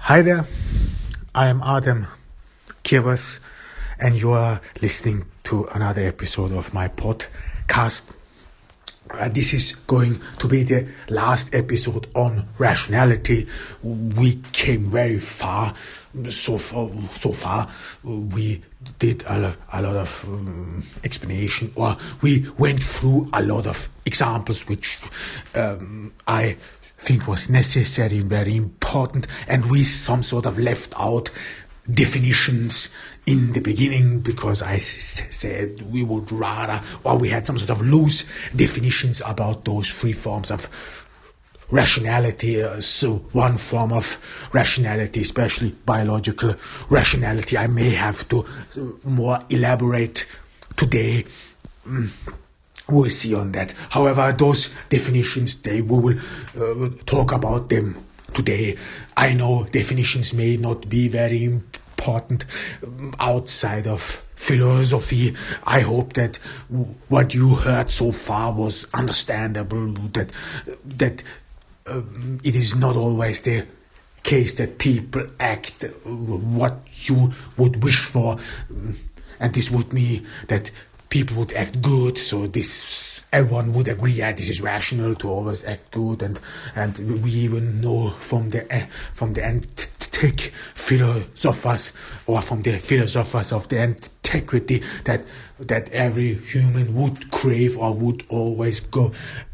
Hi there, I am Adam Kirbas, and you are listening to another episode of my podcast. This is going to be the last episode on rationality. We came very far. So far, we did a lot of explanation, or we went through a lot of examples, which I think was necessary and very important, and we some sort of left out definitions in the beginning because I said we would rather, or we had some sort of loose definitions about those three forms of rationality. So one form of rationality, especially biological rationality, I may have to more elaborate today. We'll see on that. However, those definitions, we will talk about them today. I know definitions may not be very important outside of philosophy. I hope that what you heard so far was understandable, that it is not always the case that people act what you would wish for, and this would mean that people would act good, so everyone would agree, yeah, this is rational to always act good, and we even know from the antique philosophers, or from the philosophers of the antiquity, that every human would crave or would always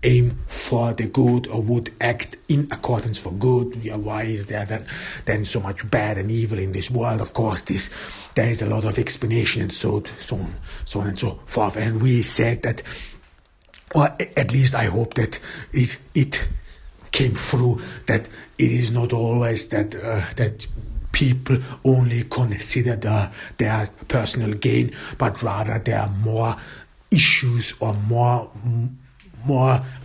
aim for the good, or would act in accordance for good. Yeah, why is there then so much bad and evil in this world? Of course, there is a lot of explanation, and so on and so forth. And we said that, or at least I hope that it came through, that it is not always that people only consider their personal gain, but rather there are more issues or more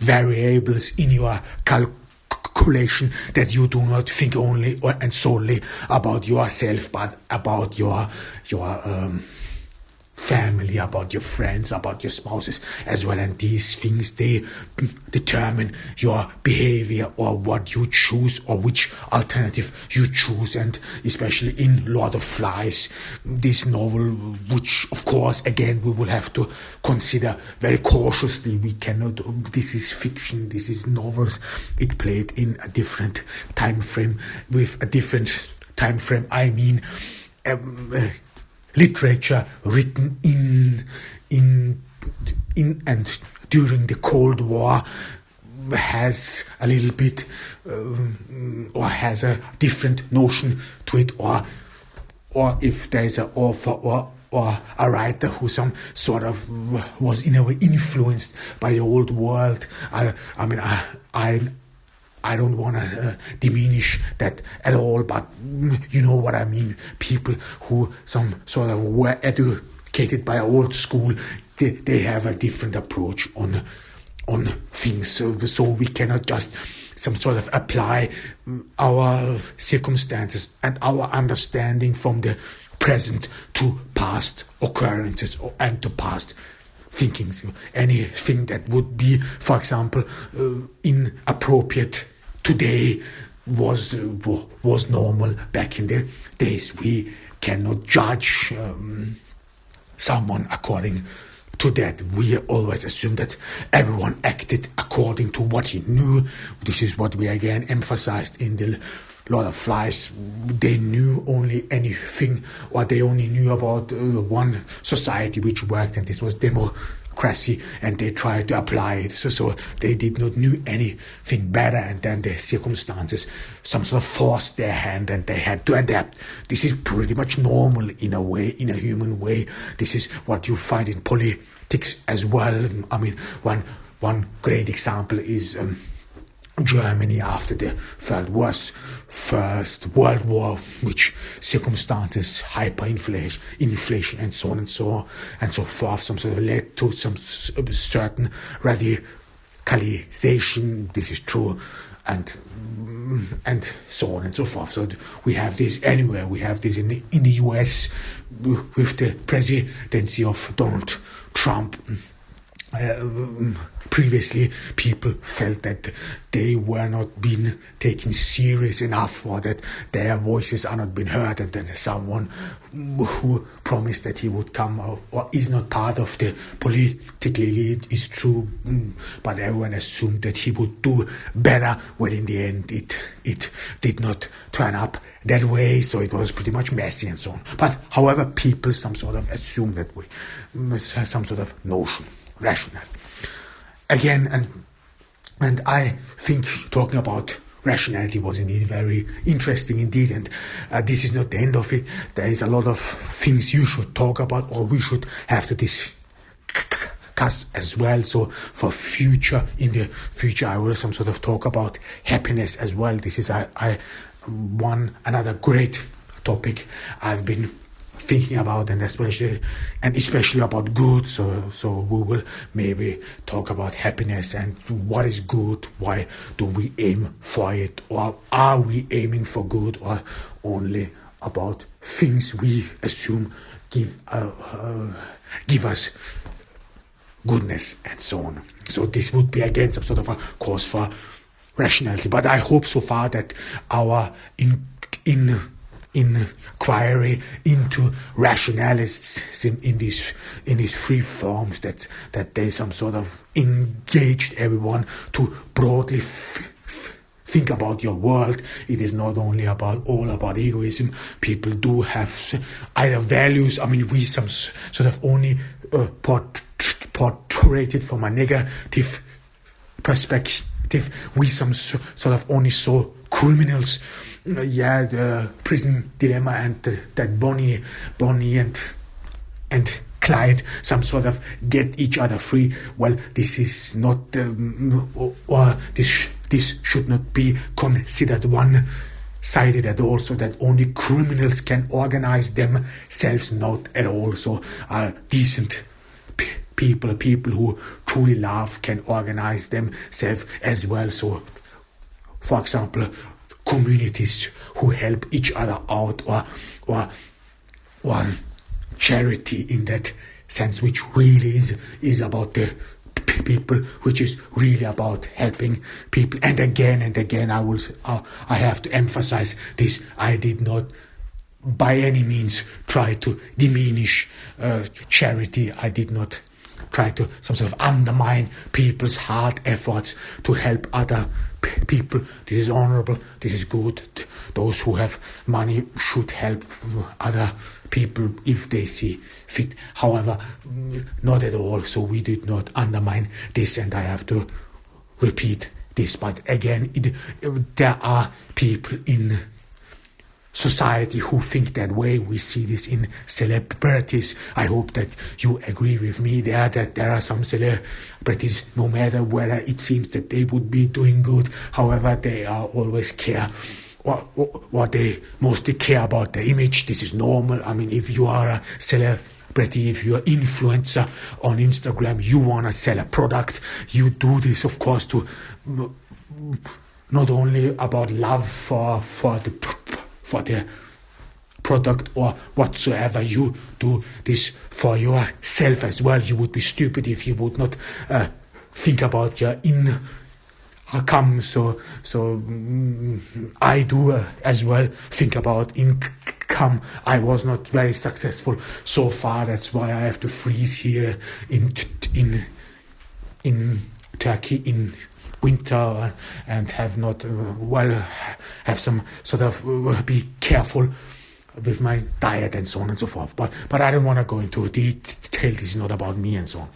variables in your calculation, that you do not think only and solely about yourself, but about your family, about your friends, about your spouses as well. And these things, they determine your behavior, or what you choose, or which alternative you choose. And especially in Lord of Flies, this novel, which of course again we will have to consider very cautiously. We cannot, this is fiction, this is novels, it played in a different time frame. With a different time frame, I mean literature written in and during the Cold War has a little bit or has a different notion to it, or if there is an author or a writer who some sort of was in a way influenced by the old world. I don't want to diminish that at all, but you know what I mean. People who some sort of were educated by old school, they have a different approach on things. So we cannot just some sort of apply our circumstances and our understanding from the present to past occurrences and to past thinkings. Anything that would be, for example, inappropriate today was normal back in the days. We cannot judge someone according to that. We always assume that everyone acted according to what he knew. This is what we again emphasized in the Lord of Flies. They knew only anything, or they only knew about one society which worked, and this was democracy, and they tried to apply it. So they did not know anything better, and then the circumstances some sort of forced their hand, and they had to adapt. This is pretty much normal in a way, in a human way. This is what you find in politics as well. I mean, one great example is Germany after the First World War, which circumstances, hyperinflation, inflation, and so on and so forth, some sort of led to some certain radicalization. This is true, and so on and so forth. So we have this anywhere. We have this in the US with the presidency of Donald Trump. previously people felt that they were not being taken serious enough, or that their voices are not being heard, and then someone who promised that he would come or is not part of the political elite is true, but everyone assumed that he would do better, when in the end it did not turn up that way, so it was pretty much messy and so on. But however, people some sort of assume that way, some sort of notion, rational. Again, and I think talking about rationality was indeed very interesting indeed, and this is not the end of it. There is a lot of things you should talk about, or we should have to discuss as well. So for in the future, I will some sort of talk about happiness as well. This is another great topic I've been thinking about, and especially about good. So we will maybe talk about happiness and what is good. Why do we aim for it, or are we aiming for good, or only about things we assume give us goodness and so on. So this would be again some sort of a cause for rationality. But I hope so far that our inquiry into rationalism in these three forms, that they some sort of engaged everyone to broadly think about your world. It is not only all about egoism. People do have either values. I mean, we some sort of only portray it from a negative perspective. We some sort of only saw criminals. The prison dilemma, and that Bonnie and Clyde some sort of get each other free. Well, this is not, or this should not be considered one-sided at all, so that only criminals can organize themselves, not at all. So decent people who truly love can organize themselves as well. So, for example, communities who help each other out, or charity in that sense, which really is about the people, which is really about helping people. And again, I have to emphasize this. I did not by any means try to diminish charity. I did not try to some sort of undermine people's hard efforts to help other people. This is honorable, this is good. Those who have money should help other people if they see fit. However, not at all. So we did not undermine this, and I have to repeat this. But again, there are people in society who think that way. We see this in celebrities. I hope that you agree with me there, that there are some celebrities, no matter whether it seems that they would be doing good, however, they are always care, what they mostly care about their image. This is normal. I mean, if you are a celebrity, if you're an influencer on Instagram, you want to sell a product, you do this, of course, to not only about love for the product or whatsoever. You do this for yourself as well. You would be stupid if you would not think about your income. So I do as well think about income. I was not very successful so far. That's why I have to freeze here in Turkey in winter, and have not have some sort of be careful with my diet and so on and so forth. But I don't want to go into detail. This is not about me and so on.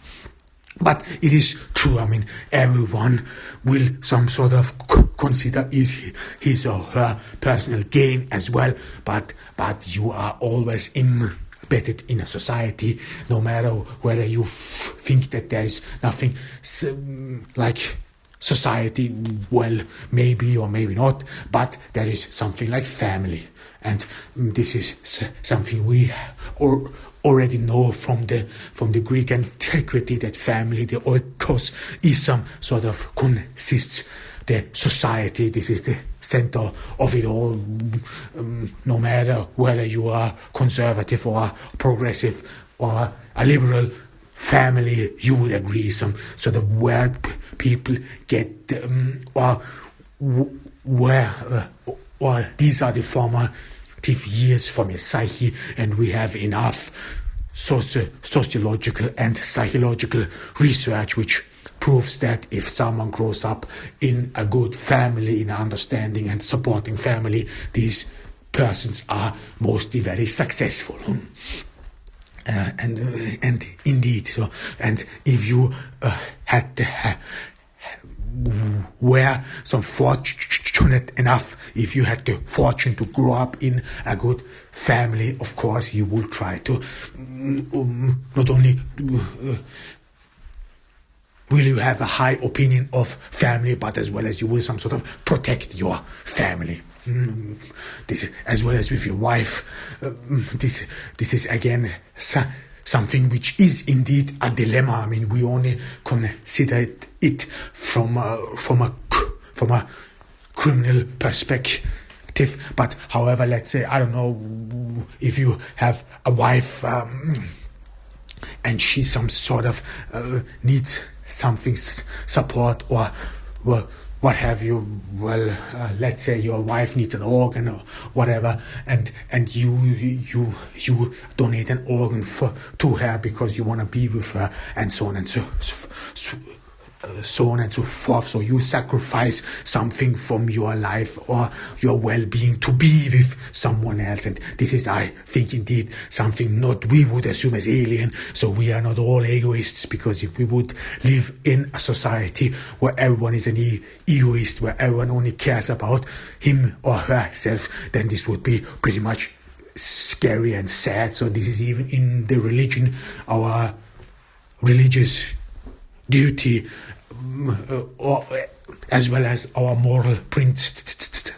But it is true. I mean, everyone will some sort of consider his or her personal gain as well. But you are always embedded in a society, no matter whether you think that there is nothing like society. Well, maybe or maybe not, but there is something like family, and this is something we already know from the Greek antiquity, that family, the oikos, is some sort of consists the society. This is the center of it all. No matter whether you are conservative or progressive or a liberal family, you would agree, some sort of where people get, or these are the formative years from a psyche, and we have enough sociological and psychological research which proves that if someone grows up in a good family, in an understanding and supporting family, these persons are mostly very successful. And indeed, so, and if you were some fortunate enough, if you had the fortune to grow up in a good family, of course you will try to not only will you have a high opinion of family, but as well as you will some sort of protect your family. This, as well as with your wife, this is again something which is indeed a dilemma. I mean, we only consider it from a criminal perspective. But however, let's say, I don't know, if you have a wife and she some sort of needs something support or what have you, well, let's say your wife needs an organ or whatever, and you donate an organ to her because you want to be with her, and so on and so on and so forth. So you sacrifice something from your life or your well-being to be with someone else, and this is, I think, indeed something not we would assume as alien. So we are not all egoists, because if we would live in a society where everyone is an egoist, where everyone only cares about him or herself, then this would be pretty much scary and sad. So this is even in the religion, our religious duty, or as well as our moral principles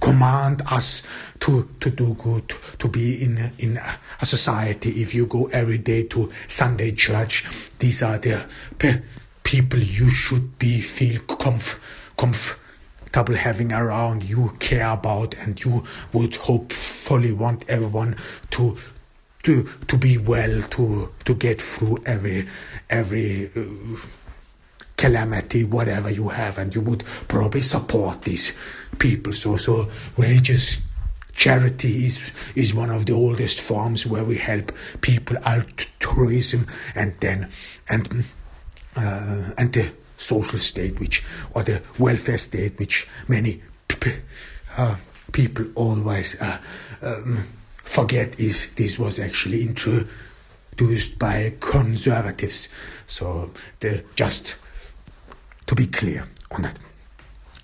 command us to do good, to be in a society. If you go every day to Sunday church, these are the people you should feel comfortable having around, you care about, and you would hopefully want everyone to be well, to get through every calamity, whatever you have, and you would probably support these people. So religious charity is one of the oldest forms where we help people, altruism, and the social state, or the welfare state, which many people always forget this was actually introduced by conservatives. So just to be clear on that.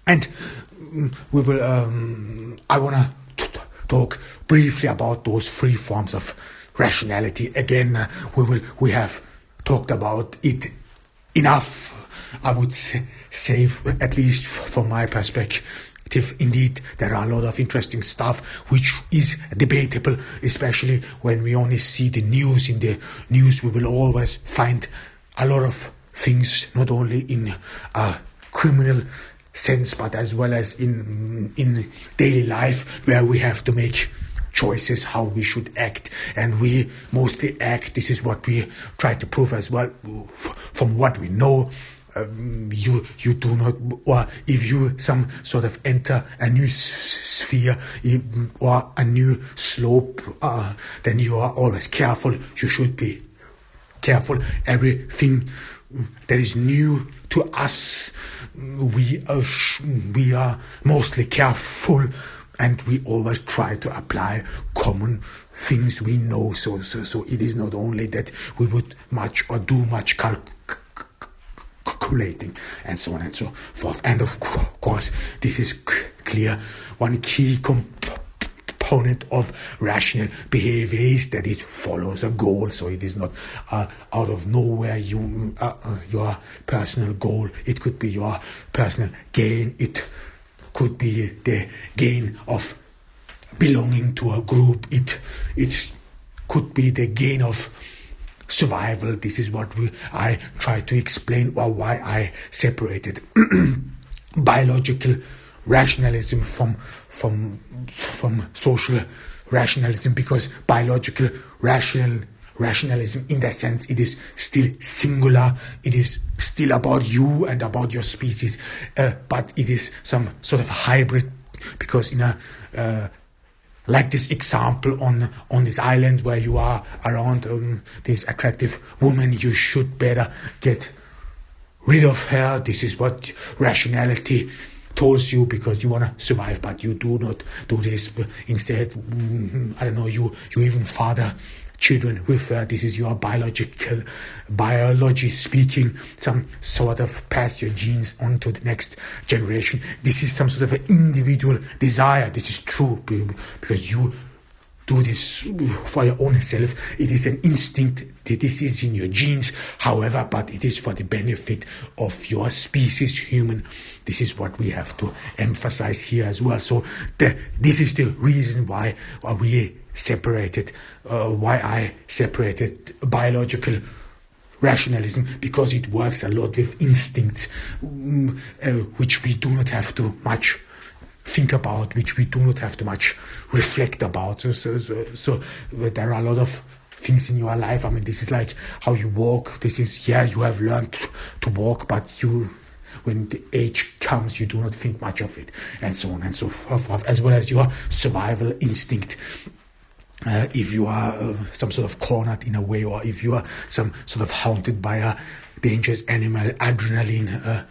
And we will I want to talk briefly about those three forms of rationality. Again, we have talked about it enough, I would say, at least from my perspective. Indeed, there are a lot of interesting stuff which is debatable, especially when we only see the news. In the news, we will always find a lot of things, not only in a criminal sense, but as well as in daily life, where we have to make choices how we should act, and we mostly act. This is what we try to prove as well from what we know. You do not, or if you some sort of enter a new sphere or a new slope, then you are always careful. You should be careful. Everything that is new to us, we are mostly careful, and we always try to apply common things we know. So it is not only that we would do much calculating, and so on and so forth. And of course, this is clear. One key component of rational behavior is that it follows a goal. So it is not out of nowhere your personal goal. It could be your personal gain. It could be the gain of belonging to a group. It could be the gain of survival. This is what I try to explain, or why I separated biological rationalism from social rationalism, because biological rationalism, in that sense, it is still singular. It is still about you and about your species, but it is some sort of hybrid, because in a like this example on this island where you are around this attractive woman, you should better get rid of her. This is what rationality tells you, because you want to survive, but you do not do this. Instead, I don't know, you even father children with her. This is your biology speaking, some sort of pass your genes on to the next generation. This is some sort of an individual desire. This is true, because you do this for your own self. It is an instinct. This is in your genes, however, but it is for the benefit of your species, human. This is what we have to emphasize here as well. So this is the reason why we separated, why I separated biological rationalism, because it works a lot with instincts, which we do not have to much think about, which we do not have to much reflect about. So there are a lot of things in your life. I mean, this is like how you walk. This is, you have learned to walk, but when the age comes, you do not think much of it, and so on and so forth, as well as your survival instinct. If you are some sort of cornered in a way, or if you are some sort of haunted by a dangerous animal, adrenaline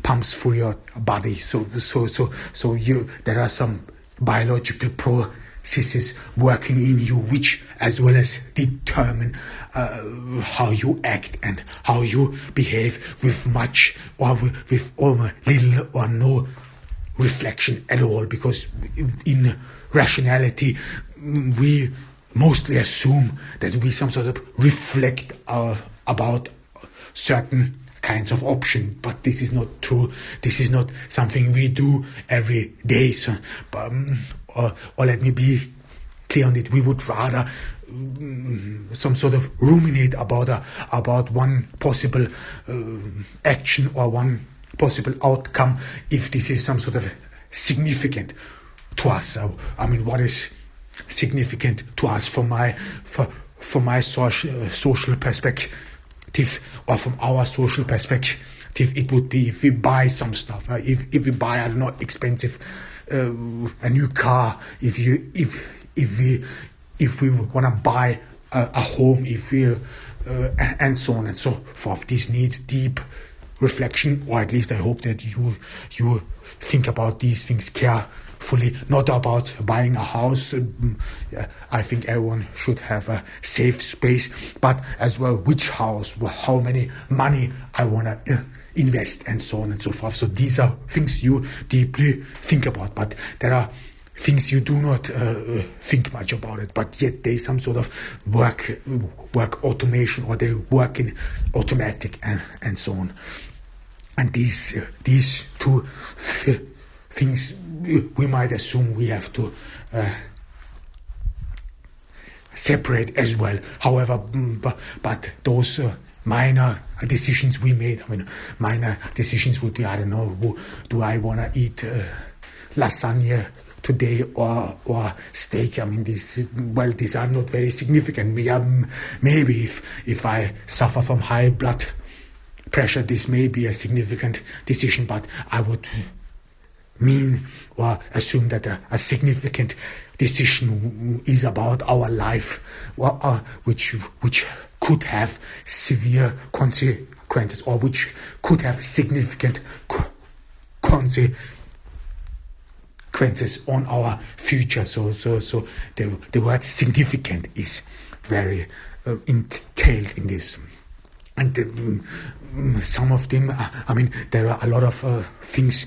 pumps through your body. So there are some biological processes working in you, which as well as determine how you act and how you behave, with much or with little or no reflection at all. Because in rationality, we mostly assume that we some sort of reflect about certain kinds of option, but this is not true. This is not something we do every day. So, or let me be clear on it. We would rather some sort of ruminate about one possible action or one possible outcome, if this is some sort of significant to us. I mean, what is significant to us from my social perspective, or from our social perspective, it would be if we buy some stuff. If we buy, I don't know, expensive a new car. If we want to buy a home, if we and so on and so forth. This needs deep reflection, or at least I hope that you think about these things carefully, not about buying a house. I think everyone should have a safe space, but as well, which house, how many money I want to invest, and so on and so forth. So these are things you deeply think about, but there are things you do not think much about it, but yet there's some sort of work automation, or they work in automatic and so on. And these two things we might assume we have to separate as well. However, but those minor decisions we made, minor decisions would be, I don't know, do I want to eat lasagna today or steak? These are not very significant. Maybe if I suffer from high blood pressure, this may be a significant decision, but I would mean or assume that a significant decision is about our life, which could have severe consequences, or which could have significant consequences on our future. So the word significant is very entailed in this. And some of them, there are a lot of things.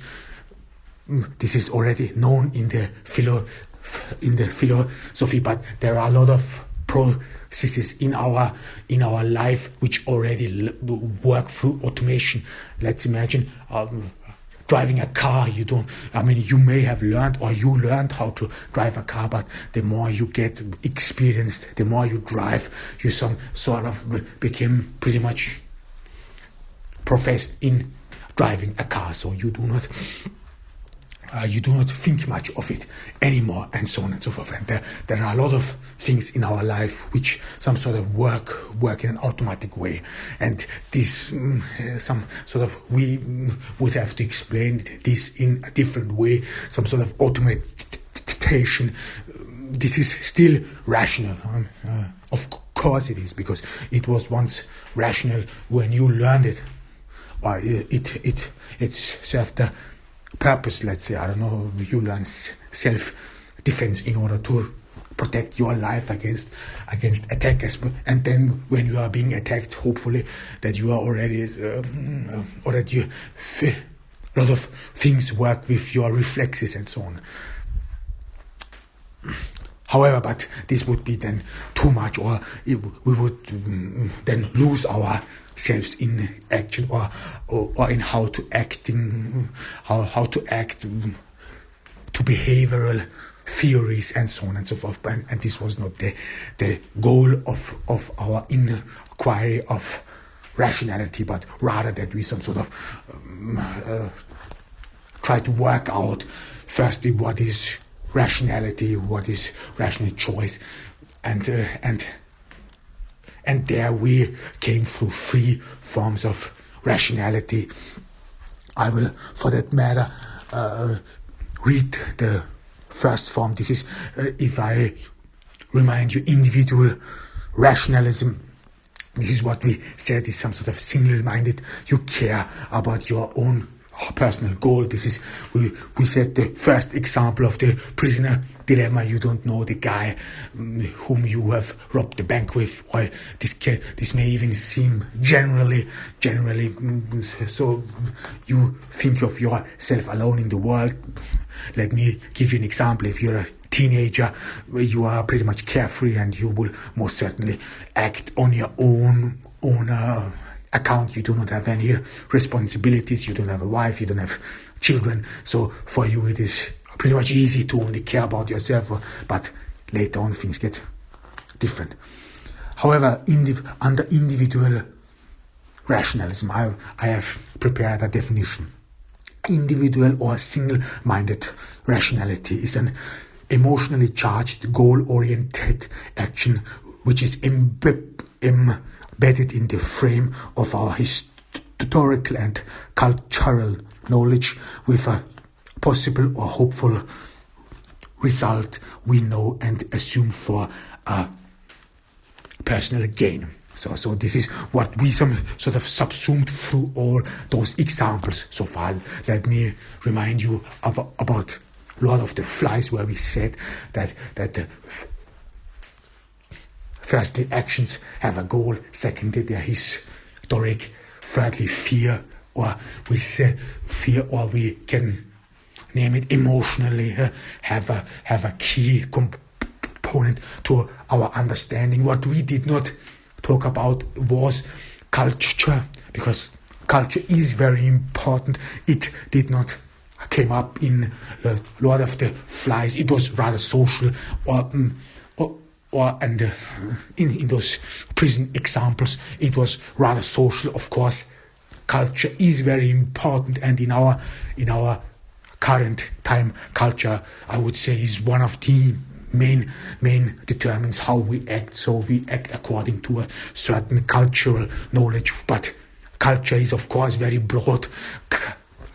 This is already known in the philosophy, but there are a lot of processes in our life which already work through automation. Let's imagine driving a car. You may have learned, or you learned how to drive a car, but the more you get experienced, the more you drive, you sort of became pretty much professed in driving a car. So you do not you do not think much of it anymore, and so on and so forth. And there are a lot of things in our life which some sort of work in an automatic way, and this some sort of we would have to explain this in a different way, some sort of automation. This is still rational. Of course it is, because it was once rational when you learned it. It served the purpose, let's say, I don't know, you learn self-defense in order to protect your life against attackers, and then when you are being attacked, hopefully that you are already or that you a lot of things work with your reflexes and so on. However, but this would be then too much, or we would then lose ourselves in action, or in how to how to act, to behavioral theories and so on and so forth. And this was not the goal of our inquiry of rationality, but rather that we some sort of try to work out firstly what is rationality, what is rational choice, and there we came through 3 forms of rationality. I will, for that matter, read the first form. This is, if I remind you, individual rationalism. This is what we said is some sort of single-minded. You care about your own personal goal. This is, we said, the first example of the prisoner dilemma. You don't know the guy whom you have robbed the bank with, or this may even seem generally so you think of yourself alone in the world. Let me give you an example. If you're a teenager, you are pretty much carefree, and you will most certainly act on your own account. You do not have any responsibilities, you don't have a wife, you don't have children, so for you it is pretty much easy to only care about yourself, but later on things get different. However, under individual rationalism, I have prepared a definition. Individual or single-minded rationality is an emotionally charged, goal-oriented action which is embedded in the frame of our historical and cultural knowledge, with a possible or hopeful result we know and assume for a personal gain. So this is what we some sort of subsumed through all those examples so far. Let me remind you about Lord of the Flies, where we said that firstly, actions have a goal. Secondly, they're historic. Thirdly, fear, or we say fear, or we can name it emotionally, have a key component to our understanding. What we did not talk about was culture, because culture is very important. It did not came up in Lord of the Flies. It was rather social, and in those prison examples, it was rather social. Of course, culture is very important, and in our current time, culture, I would say, is one of the main determines how we act. So we act according to a certain cultural knowledge, but culture is of course very broad.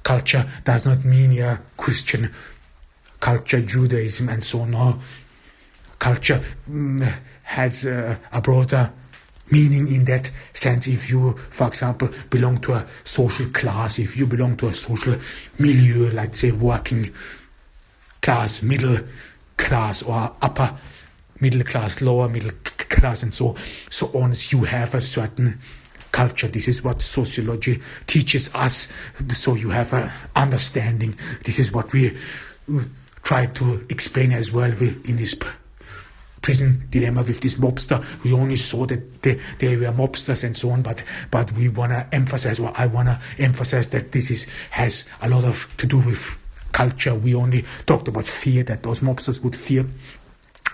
Culture does not mean Christian culture, Judaism and so on. No. Culture has a broader meaning in that sense. If you, for example, belong to a social class, if you belong to a social milieu, let's say working class, middle class, or upper middle class, lower middle class, and so on, you have a certain culture. This is what sociology teaches us. So you have an understanding. This is what we try to explain as well in this prison dilemma with this mobster. We only saw that they were mobsters and so on, but we want to emphasize, or I want to emphasize, that this has a lot of to do with culture. We only talked about fear, that those mobsters would fear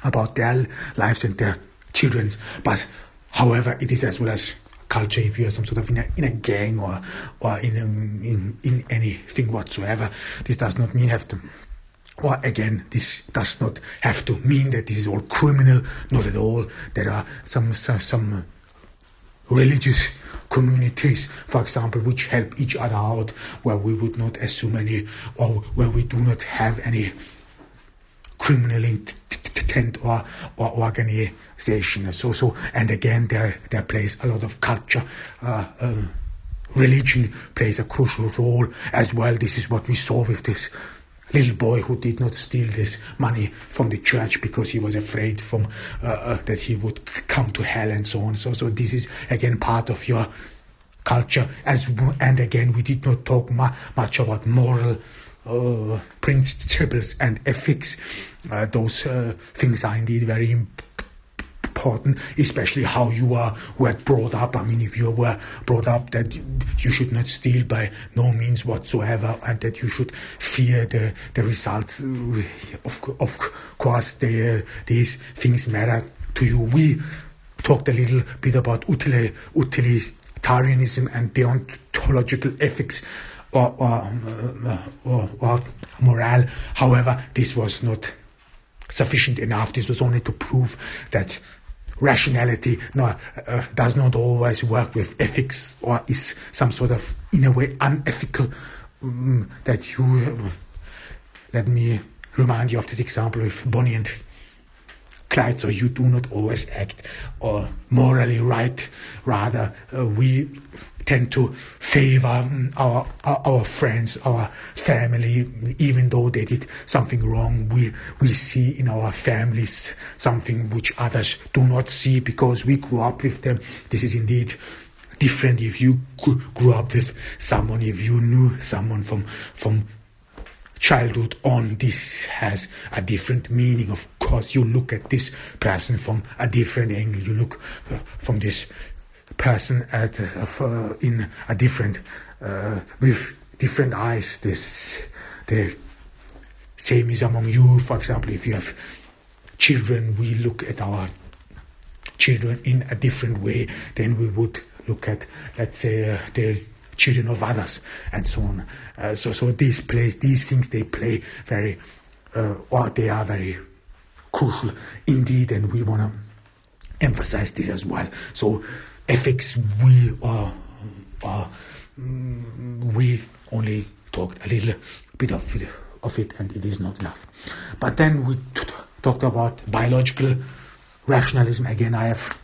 about their lives and their children, but however, it is as well as culture, if you are some sort of in a gang or in anything whatsoever, this does not mean have to. Or again, this does not have to mean that this is all criminal. Not at all. There are some religious communities, for example, which help each other out, where we would not assume any, or where we do not have any criminal intent or organization. So, and again, there plays a lot of culture. Religion plays a crucial role as well. This is what we saw with this little boy who did not steal this money from the church because he was afraid from that he would come to hell and so on. So this is again part of your culture. And again, we did not talk much about moral principles and ethics. Those things are indeed very important, especially how you were brought up. I mean, if you were brought up that you should not steal by no means whatsoever, and that you should fear the results, of course, these things matter to you. We talked a little bit about utilitarianism and deontological ethics or morale. However, this was not sufficient enough. This was only to prove that rationality does not always work with ethics, or is some sort of, in a way, unethical. Let me remind you of this example with Bonnie and Clyde. So you do not always act morally right. Rather, we tend to favor our friends, our family, even though they did something wrong. We see in our families something which others do not see because we grew up with them. This is indeed different if you grew up with someone, if you knew someone from childhood on. This has a different meaning. Of course, you look at this person from a different angle. You look from this person in a different with different eyes. The same is among you. For example, if you have children, we look at our children in a different way than we would look at, let's say, the children of others, and so on. So these things they play very, or they are very crucial indeed, and we want to emphasize this as well. So ethics, we only talked a little bit of it, and it is not enough. But then we talked about biological rationalism. Again, I have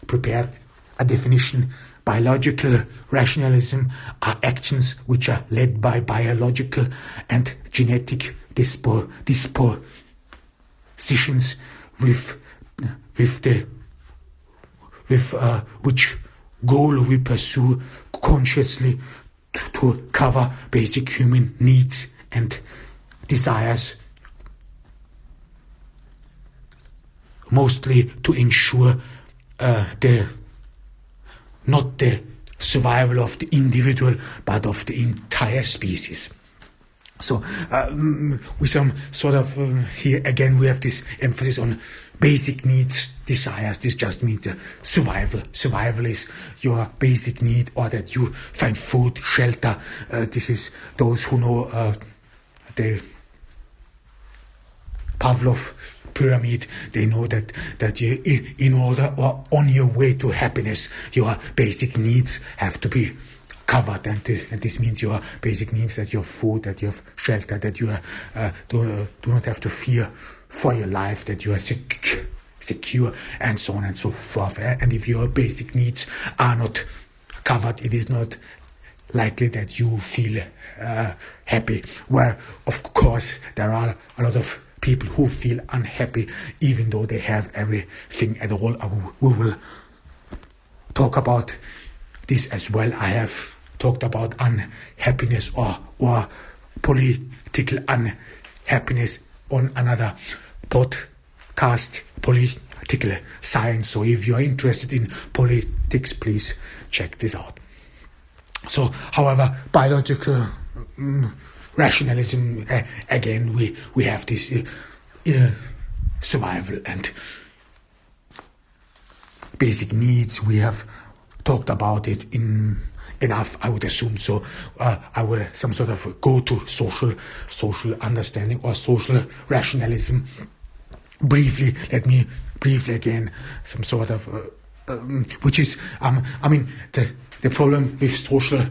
prepared a definition. Biological rationalism are actions which are led by biological and genetic dispositions with which goal we pursue consciously to cover basic human needs and desires, mostly to ensure not the survival of the individual, but of the entire species. So with some sort of here again we have this emphasis on basic needs, desires. This just means survival. Survival is your basic need, or that you find food, shelter. This is those who know the Pavlov pyramid. They know that you, in order or on your way to happiness, your basic needs have to be covered, and this means your basic needs, that you have food, that you have shelter, that you do not have to fear for your life, that you are secure, and so on and so forth. And if your basic needs are not covered, it is not likely that you feel happy. Where, of course, there are a lot of people who feel unhappy even though they have everything at all. We will talk about this as well. I have talked about unhappiness or political unhappiness on another podcast, Political Science. So if you are interested in politics, please check this out. So, however, biological rationalism, again, we have this survival and basic needs. We have talked about it in enough, I would assume. So I will some sort of go to social understanding or social rationalism briefly. Let me briefly again some sort of which is the problem with social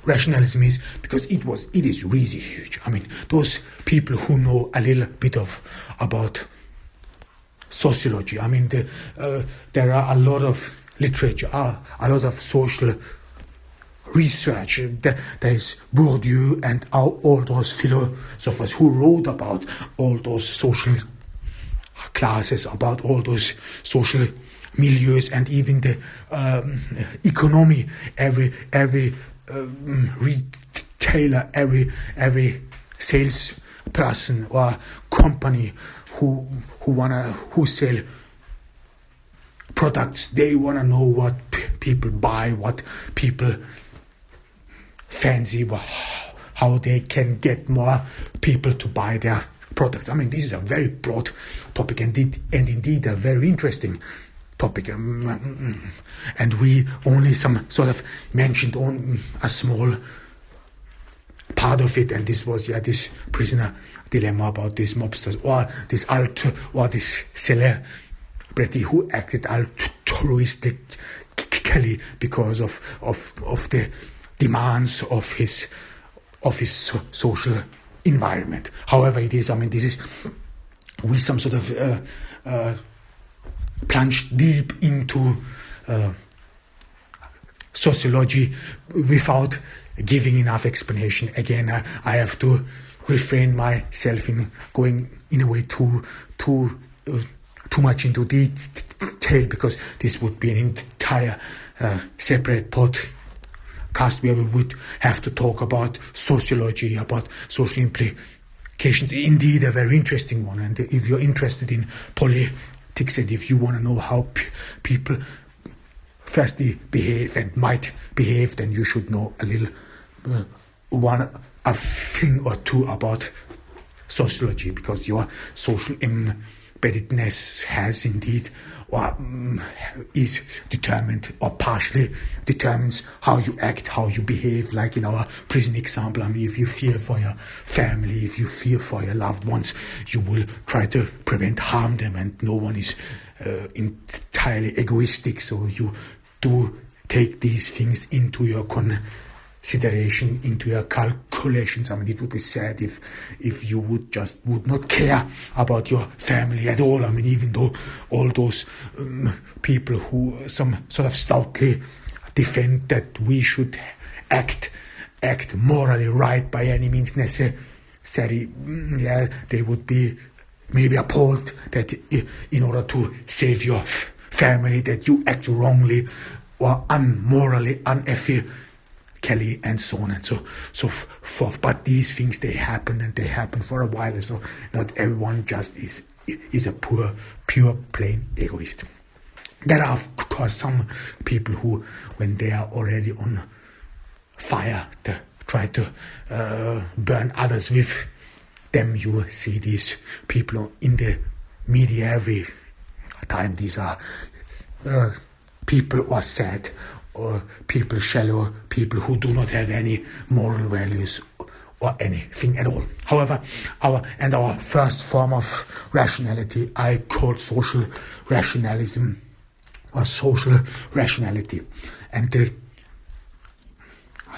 rationalism is because it is really huge. Those people who know a little bit about sociology, there are a lot of literature, a lot of social research. There is Bourdieu and all those philosophers who wrote about all those social classes, about all those social milieus, and even the economy. Every retailer, every salesperson or company who sell products, they wanna know what people buy, what people fancy, how they can get more people to buy their products. This is a very broad topic and indeed a very interesting topic, and we only some sort of mentioned on a small part of it, and this was this prisoner dilemma about these mobsters or this celebrity who acted altruistically because of the demands of his social environment. However it is, this is with some sort of plunged deep into sociology without giving enough explanation. Again, I have to refrain myself in going in a way too much into detail, because this would be an entire separate podcast where we would have to talk about sociology, about social implications. Indeed, a very interesting one. And if you're interested in politics, and if you want to know how people firstly behave and might behave, then you should know a little a thing or two about sociology, because your social embeddedness has indeed or is determined or partially determines how you act, how you behave. Like in our prison example, if you fear for your family, if you fear for your loved ones, you will try to harm them, and no one is entirely egoistic, so you do take these things into your consideration, into your calculations. It would be sad if you would not care about your family at all. Even though all those people who some sort of stoutly defend that we should act morally right by any means necessary, they would be maybe appalled that in order to save your family that you act wrongly or unmorally, unethically, and so on and so forth. But these things, they happen, and they happen for a while. So not everyone just is a pure plain egoist. There are of course some people who, when they are already on fire, try to burn others with them. You see these people in the media every time. These are people who are sad, or people shallow, people who do not have any moral values or anything at all. However, our first form of rationality I called social rationalism or social rationality. And the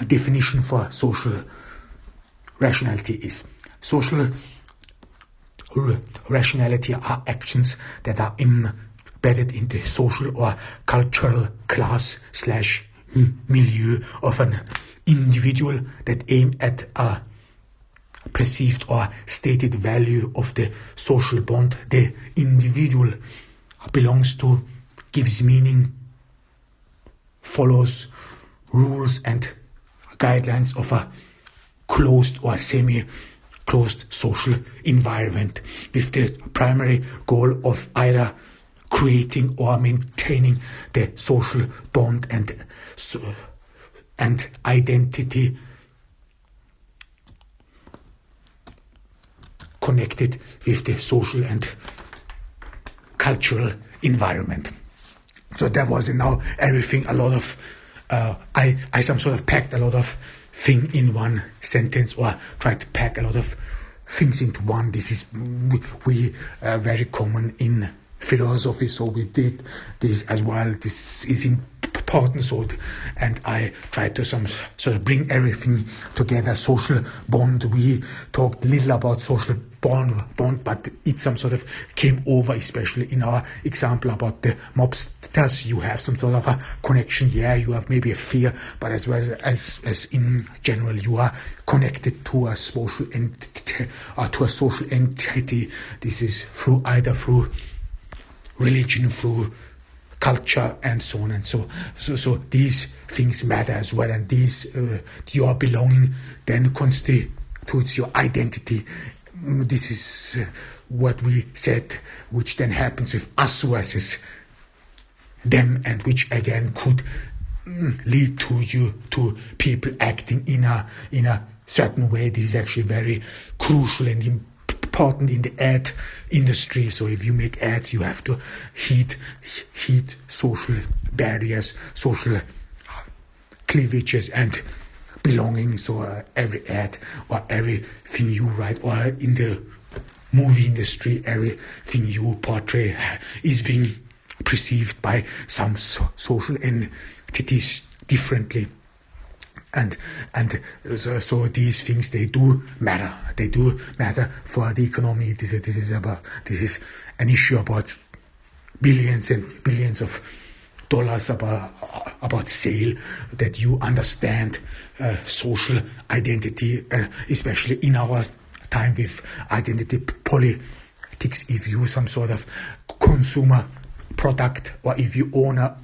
definition for social rationality is: social rationality are actions that are embedded in the social or cultural class / milieu of an individual, that aim at a perceived or stated value of the social bond the individual belongs to, gives meaning, follows rules and guidelines of a closed or semi-closed social environment, with the primary goal of either creating or maintaining the social bond and identity connected with the social and cultural environment. So there was now everything, a lot of I some sort of packed a lot of thing in one sentence, or tried to pack a lot of things into one. This is we very common in philosophy, so we did this as well. This is important, so and I tried to some sort of bring everything together. Social bond. We talked little about social bond, but it some sort of came over, especially in our example about the mobsters. You have some sort of a connection. Yeah, you have maybe a fear, but as well as in general, you are connected to a social entity, or to a social entity. This is either through religion, through culture, and so on and so these things matter as well, and these your belonging then constitutes your identity. This is what we said, which then happens with us versus them, and which again could lead to people acting in a certain way. This is actually very crucial and important in the ad industry. So if you make ads, you have to heed social barriers, social cleavages, and belonging. So every ad or everything you write, or in the movie industry, everything you portray is being perceived by some social entities differently. And so these things, they do matter. They do matter for the economy. This is an issue about billions and billions of dollars, about sale, that you understand social identity, especially in our time with identity politics. If you some sort of consumer product, or if you own a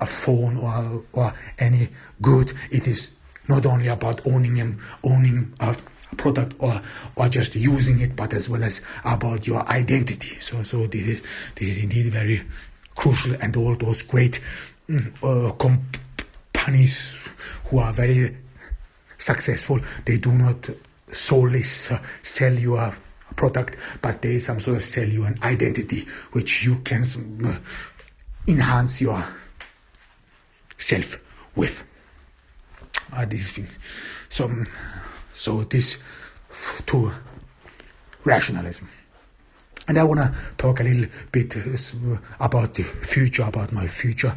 phone or any good, it is not only about owning a product or just using it, but as well as about your identity. So this is indeed very crucial, and all those great companies who are very successful, they do not solely sell you a product, but they some sort of sell you an identity which you can enhance your self with. These things. So this to rationalism. And I want to talk a little bit about the future, about my future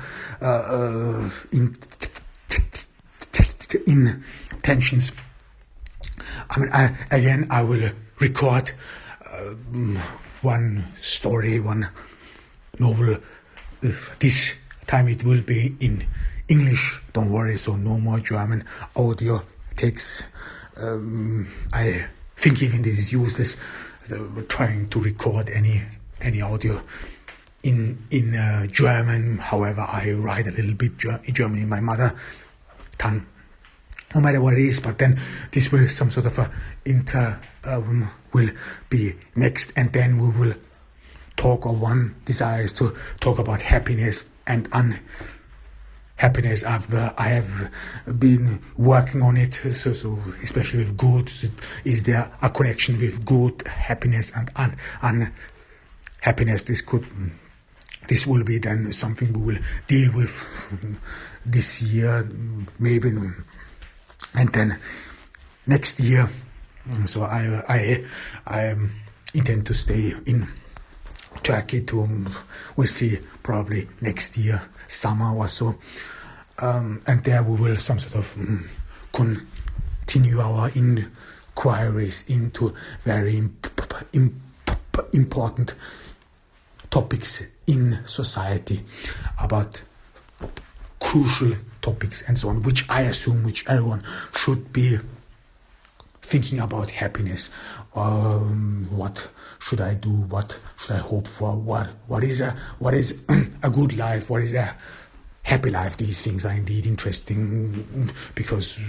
intentions. I mean, I will record one story, one novel. This time it will be in English, don't worry, so no more German audio takes. I think even this is useless, trying to record any audio in German. However, I write a little bit German in my mother tongue, no matter what it is. But then this will some sort of will be next, and then we will talk, or one desire is to talk about happiness and unhappiness. I have been working on it, so especially with good. Is there a connection with good, happiness, and unhappiness? This will be then something we will deal with this year, maybe, and then next year. So I intend to stay in Turkey we'll see, probably next year, summer or so. And there we will some sort of continue our inquiries into very important topics in society, about crucial topics and so on, which I assume which everyone should be thinking about. Happiness. What should I do? What should I hope for? What is a good life? What is a happy life? These things are indeed interesting, because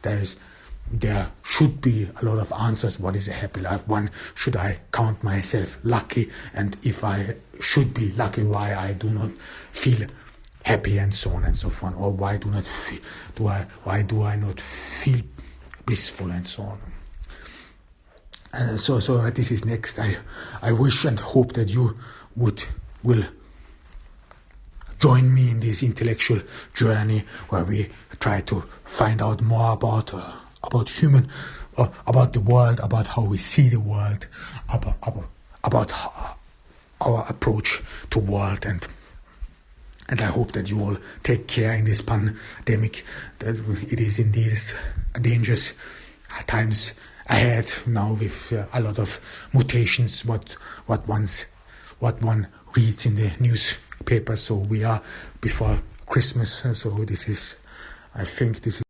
there should be a lot of answers. What is a happy life? One, should I count myself lucky? And if I should be lucky, why I do not feel happy, and so on and so forth? Or why do I not feel blissful, and so on? So this is next. I wish and hope that you will join me in this intellectual journey where we try to find out more about human, about the world, about how we see the world, about our approach to world, and I hope that you all take care in this pandemic. That it is indeed dangerous times ahead now, with a lot of mutations. What one reads in the newspaper. So we are before Christmas. So I think this